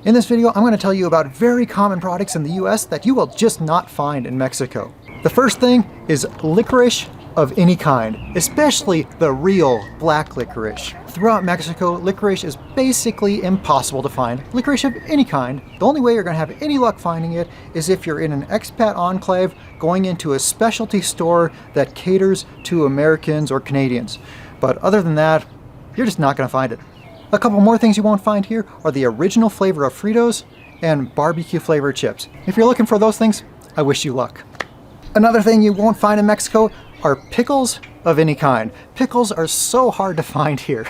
In this video, I'm going to tell you about very common products in the US that you will just not find in Mexico. The first thing is licorice of any kind, especially the real black licorice. Throughout Mexico, licorice is basically impossible to find. Licorice of any kind. The only way you're going to have any luck finding it is if you're in an expat enclave going into a specialty store that caters to Americans or Canadians. But other than that, you're just not going to find it. A couple more things you won't find here are the original flavor of Fritos and barbecue flavored chips. If you're looking for those things, I wish you luck. Another thing you won't find in Mexico are pickles of any kind. Pickles are so hard to find here.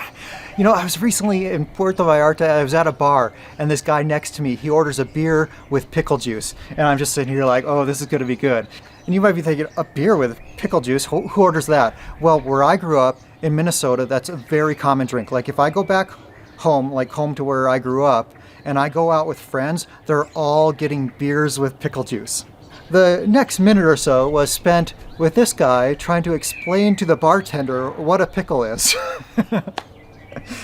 You know, I was recently in Puerto Vallarta, I was at a bar, and this guy next to me, he orders a beer with pickle juice. And I'm just sitting here like, oh, this is gonna be good. And you might be thinking, a beer with pickle juice? Who orders that? Well, where I grew up in Minnesota, that's a very common drink. Like if I go back home, like home to where I grew up, and I go out with friends, they're all getting beers with pickle juice. The next minute or so was spent with this guy trying to explain to the bartender what a pickle is.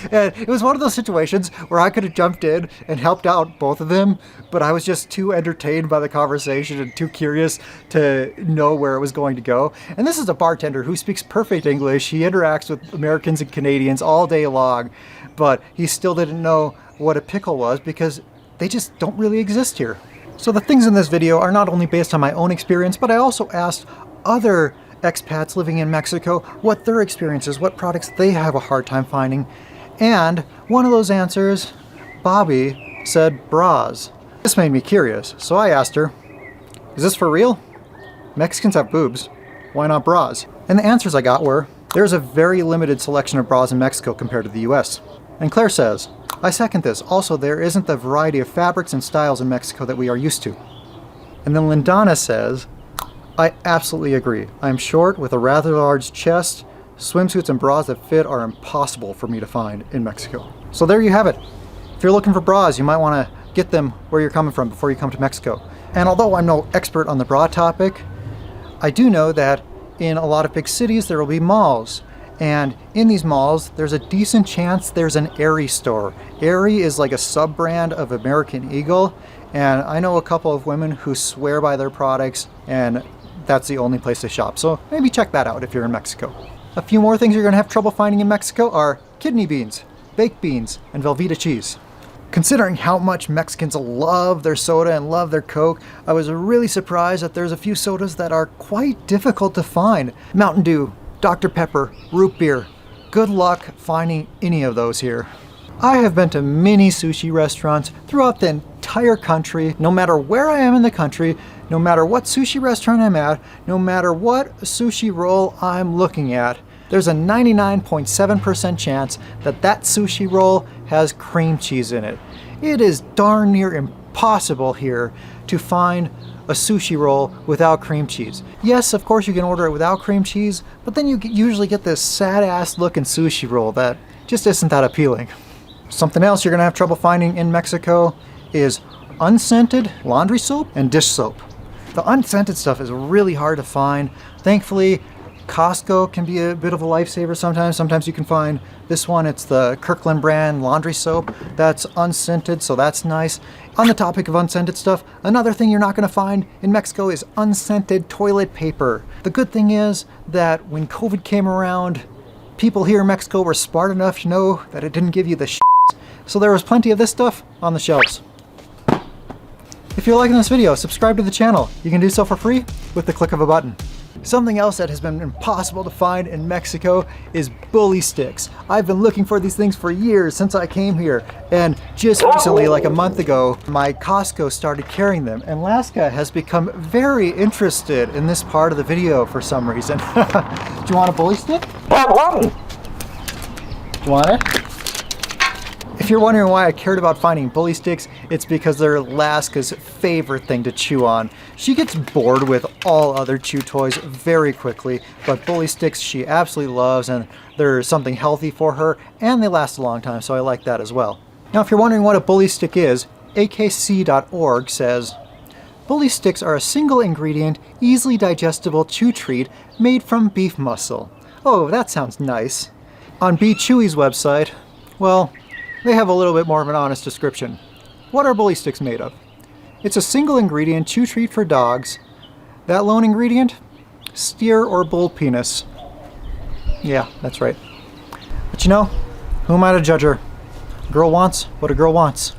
And it was one of those situations where I could have jumped in and helped out both of them, but I was just too entertained by the conversation and too curious to know where it was going to go. And this is a bartender who speaks perfect English. He interacts with Americans and Canadians all day long, but he still didn't know what a pickle was because they just don't really exist here. So the things in this video are not only based on my own experience, but I also asked other expats living in Mexico what their experience is, what products they have a hard time finding. And one of those answers, Bobby, said bras. This made me curious, so I asked her, is this for real? Mexicans have boobs, why not bras? And the answers I got were, there's a very limited selection of bras in Mexico compared to the US. And Claire says, I second this. Also, there isn't the variety of fabrics and styles in Mexico that we are used to. And then Lindana says, I absolutely agree. I'm short with a rather large chest. Swimsuits and bras that fit are impossible for me to find in Mexico. So there you have it. If you're looking for bras, you might want to get them where you're coming from before you come to Mexico. And although I'm no expert on the bra topic, I do know that in a lot of big cities there will be malls. And in these malls, there's a decent chance there's an Aerie store. Aerie is like a sub-brand of American Eagle, and I know a couple of women who swear by their products, and that's the only place to shop. So maybe check that out if you're in Mexico. A few more things you're gonna have trouble finding in Mexico are kidney beans, baked beans, and Velveeta cheese. Considering how much Mexicans love their soda and love their Coke, I was really surprised that there's a few sodas that are quite difficult to find. Mountain Dew, Dr. Pepper, root beer. Good luck finding any of those here. I have been to many sushi restaurants throughout the entire country. No matter where I am in the country, no matter what sushi restaurant I'm at, no matter what sushi roll I'm looking at, there's a 99.7% chance that that sushi roll has cream cheese in it. It is darn near impossible here to find a sushi roll without cream cheese. Yes, of course you can order it without cream cheese, but then you usually get this sad-ass looking sushi roll that just isn't that appealing. Something else you're gonna have trouble finding in Mexico is unscented laundry soap and dish soap. The unscented stuff is really hard to find. Thankfully, Costco can be a bit of a lifesaver sometimes. Sometimes you can find this one, it's the Kirkland brand laundry soap. That's unscented, so that's nice. On the topic of unscented stuff, another thing you're not gonna find in Mexico is unscented toilet paper. The good thing is that when COVID came around, people here in Mexico were smart enough to know that it didn't give you the shit. So there was plenty of this stuff on the shelves. If you're liking this video, subscribe to the channel. You can do so for free with the click of a button. Something else that has been impossible to find in Mexico is bully sticks. I've been looking for these things for years since I came here, and just recently, like a month ago, my Costco started carrying them, and Laska has become very interested in this part of the video for some reason. Do you want a bully stick? Do you want it? If you're wondering why I cared about finding bully sticks, it's because they're Laska's favorite thing to chew on. She gets bored with all other chew toys very quickly, but bully sticks she absolutely loves, and they're something healthy for her, and they last a long time, so I like that as well. Now, if you're wondering what a bully stick is, akc.org says, bully sticks are a single ingredient, easily digestible chew treat made from beef muscle. Oh, that sounds nice. On Be Chewy's website, well, they have a little bit more of an honest description. What are bully sticks made of? It's a single ingredient chew treat for dogs. That lone ingredient? Steer or bull penis. Yeah, that's right. But you know, who am I to judge her? A girl wants what a girl wants.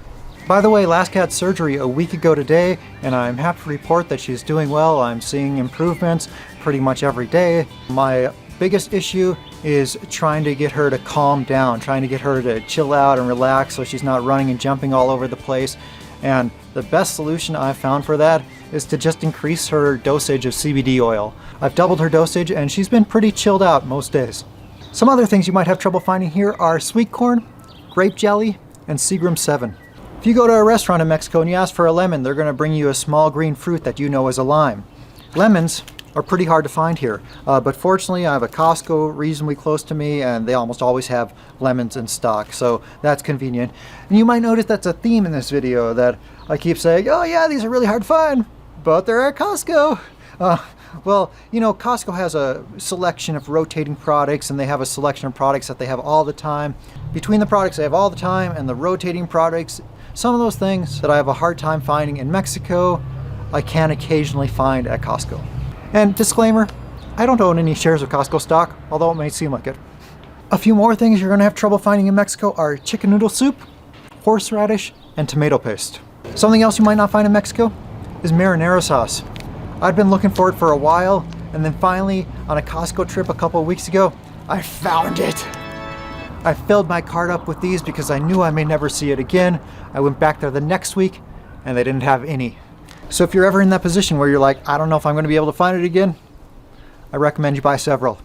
By the way, Laska had surgery a week ago today, and I'm happy to report that she's doing well. I'm seeing improvements pretty much every day. My biggest issue is trying to get her to calm down, trying to get her to chill out and relax so she's not running and jumping all over the place. And the best solution I've found for that is to just increase her dosage of CBD oil. I've doubled her dosage and she's been pretty chilled out most days. Some other things you might have trouble finding here are sweet corn, grape jelly, and Seagram 7. If you go to a restaurant in Mexico and you ask for a lemon, they're going to bring you a small green fruit that you know is a lime. Lemons are pretty hard to find here, but fortunately I have a Costco reasonably close to me and they almost always have lemons in stock, so that's convenient. And you might notice that's a theme in this video, that I keep saying, oh yeah, these are really hard to find, but they're at Costco. Well, you know, Costco has a selection of rotating products and they have a selection of products that they have all the time. Between the products they have all the time and the rotating products, some of those things that I have a hard time finding in Mexico, I can occasionally find at Costco. And disclaimer, I don't own any shares of Costco stock, although it may seem like it. A few more things you're going to have trouble finding in Mexico are chicken noodle soup, horseradish, and tomato paste. Something else you might not find in Mexico is marinara sauce. I'd been looking for it for a while, and then finally, on a Costco trip a couple of weeks ago, I found it. I filled my cart up with these because I knew I may never see it again. I went back there the next week, and they didn't have any. So if you're ever in that position where you're like, I don't know if I'm going to be able to find it again, I recommend you buy several.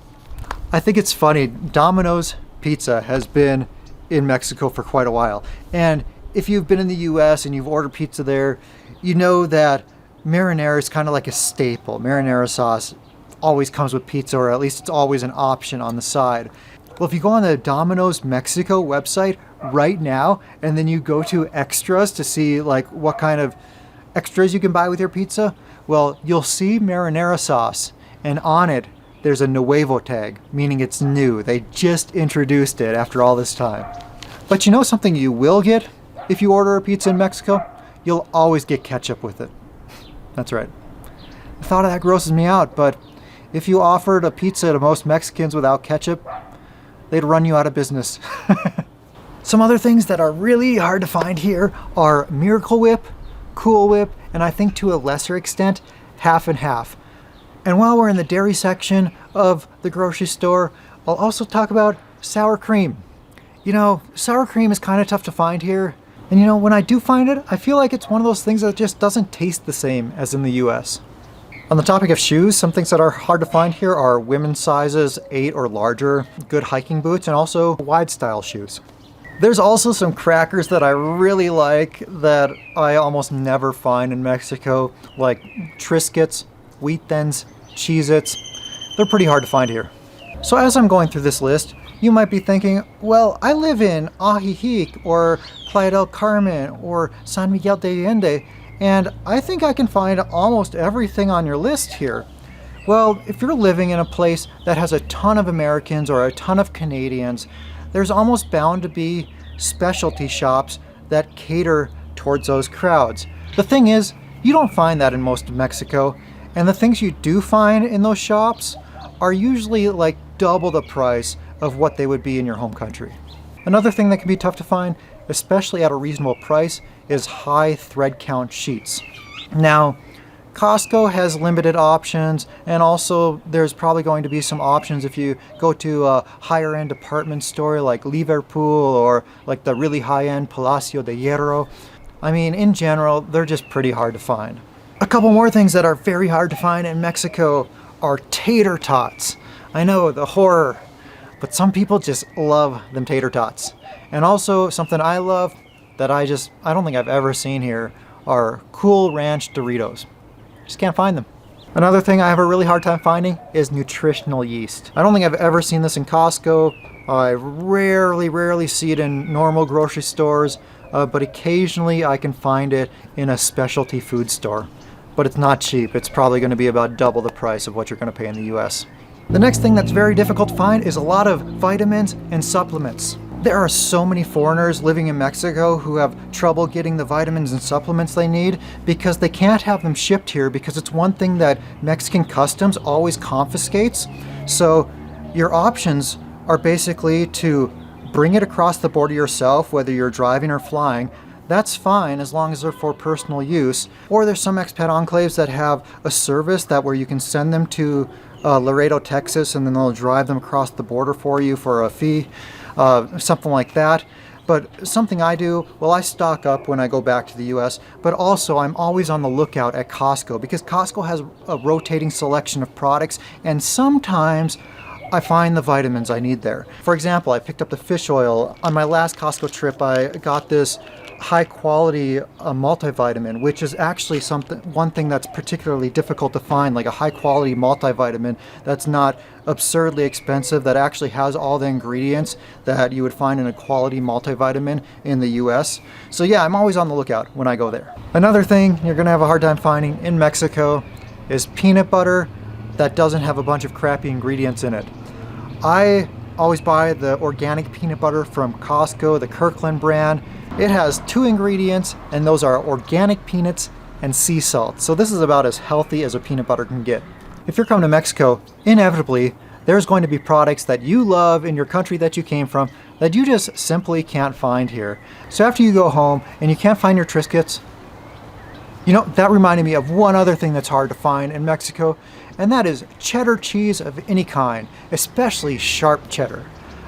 I think it's funny, Domino's Pizza has been in Mexico for quite a while. And if you've been in the US and you've ordered pizza there, you know that marinara is kind of like a staple. Marinara sauce always comes with pizza, or at least it's always an option on the side. Well, if you go on the Domino's Mexico website right now, and then you go to extras to see like what kind of extras you can buy with your pizza, well, you'll see marinara sauce, and on it there's a nuevo tag, meaning it's new. They just introduced it after all this time. But you know something you will get if you order a pizza in Mexico? You'll always get ketchup with it. That's right. The thought of that grosses me out, but if you offered a pizza to most Mexicans without ketchup, they'd run you out of business. Some other things that are really hard to find here are Miracle Whip, Cool Whip, and I think to a lesser extent, Half and Half. And while we're in the dairy section of the grocery store, I'll also talk about sour cream. You know, sour cream is kind of tough to find here. And you know, when I do find it, I feel like it's one of those things that just doesn't taste the same as in the US. On the topic of shoes, some things that are hard to find here are women's sizes 8 or larger, good hiking boots, and also wide style shoes. There's also some crackers that I really like that I almost never find in Mexico, like Triscuits, Wheat Thins, Cheez-Its. They're pretty hard to find here. So as I'm going through this list, you might be thinking, well, I live in Ajijic or Playa del Carmen or San Miguel de Allende, and I think I can find almost everything on your list here. Well, if you're living in a place that has a ton of Americans or a ton of Canadians, there's almost bound to be specialty shops that cater towards those crowds. The thing is, you don't find that in most of Mexico, and the things you do find in those shops are usually like double the price of what they would be in your home country. Another thing that can be tough to find, especially at a reasonable price, is high thread count sheets. Now, Costco has limited options, and also there's probably going to be some options if you go to a higher end department store like Liverpool or like the really high end Palacio de Hierro. I mean, in general, they're just pretty hard to find. A couple more things that are very hard to find in Mexico are tater tots. I know, the horror, but some people just love them tater tots. And also something I love that I don't think I've ever seen here are Cool Ranch Doritos. Just can't find them. Another thing I have a really hard time finding is nutritional yeast. I don't think I've ever seen this in Costco. I rarely see it in normal grocery stores, but occasionally I can find it in a specialty food store. But it's not cheap. It's probably going to be about double the price of what you're going to pay in the US. The next thing that's very difficult to find is a lot of vitamins and supplements. There are so many foreigners living in Mexico who have trouble getting the vitamins and supplements they need because they can't have them shipped here, because it's one thing that Mexican customs always confiscates. So your options are basically to bring it across the border yourself, whether you're driving or flying. That's fine as long as they're for personal use. Or there's some expat enclaves that have a service that where you can send them to Laredo, Texas, and then they'll drive them across the border for you for a fee. Something like that. But something I do, well, I stock up when I go back to the US, but also I'm always on the lookout at Costco, because Costco has a rotating selection of products, and sometimes I find the vitamins I need there. For example, I picked up the fish oil. On my last Costco trip, I got this high quality multivitamin, which is actually one thing that's particularly difficult to find, like a high quality multivitamin that's not absurdly expensive, that actually has all the ingredients that you would find in a quality multivitamin in the US. So yeah, I'm always on the lookout when I go there. Another thing you're gonna have a hard time finding in Mexico is peanut butter that doesn't have a bunch of crappy ingredients in it. I always buy the organic peanut butter from Costco, the Kirkland brand. It has 2 ingredients, and those are organic peanuts and sea salt. So this is about as healthy as a peanut butter can get. If you're coming to Mexico, inevitably, there's going to be products that you love in your country that you came from that you just simply can't find here. So after you go home and you can't find your Triscuits, you know, that reminded me of one other thing that's hard to find in Mexico, and that is cheddar cheese of any kind, especially sharp cheddar.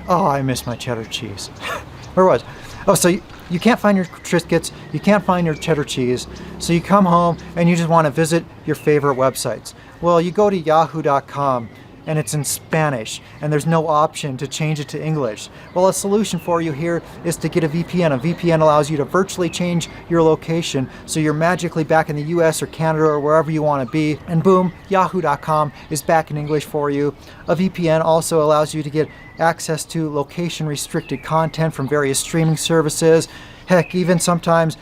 Oh, I miss my cheddar cheese. Where was? Oh, so you can't find your Triscuits, you can't find your cheddar cheese, so you come home and you just want to visit your favorite websites. Well, you go to yahoo.com and it's in Spanish, and there's no option to change it to English. Well, a solution for you here is to get a VPN. A VPN allows you to virtually change your location, so you're magically back in the US or Canada or wherever you want to be, and boom, yahoo.com is back in English for you. A VPN also allows you to get access to location-restricted content from various streaming services. Heck, even sometimes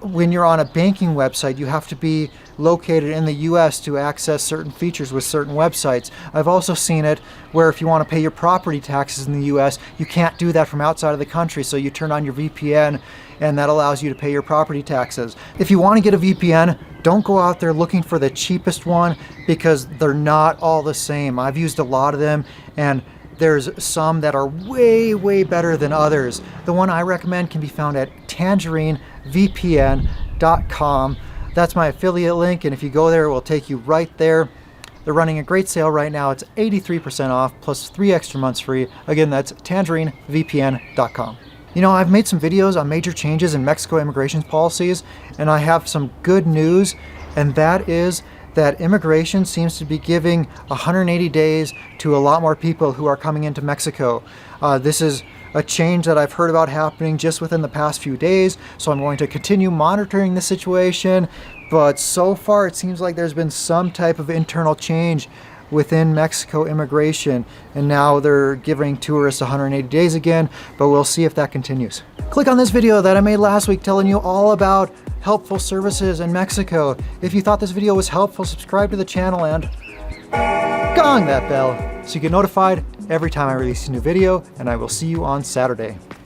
when you're on a banking website, you have to be located in the US to access certain features with certain websites. I've also seen it where if you want to pay your property taxes in the US, you can't do that from outside of the country, so you turn on your VPN and that allows you to pay your property taxes. If you want to get a VPN, don't go out there looking for the cheapest one, because they're not all the same. I've used a lot of them, and there's some that are way, way better than others. The one I recommend can be found at tangerinevpn.com. That's my affiliate link, and if you go there, it will take you right there. They're running a great sale right now. It's 83% off plus 3 extra months free. Again, that's tangerinevpn.com. You know, I've made some videos on major changes in Mexico immigration policies, and I have some good news, and that is that immigration seems to be giving 180 days to a lot more people who are coming into Mexico. This is a change that I've heard about happening just within the past few days, so I'm going to continue monitoring the situation, but so far it seems like there's been some type of internal change within Mexico immigration, and now they're giving tourists 180 days again, but we'll see if that continues. Click on this video that I made last week telling you all about helpful services in Mexico. If you thought this video was helpful, subscribe to the channel and gong that bell so you get notified every time I release a new video, and I will see you on Saturday.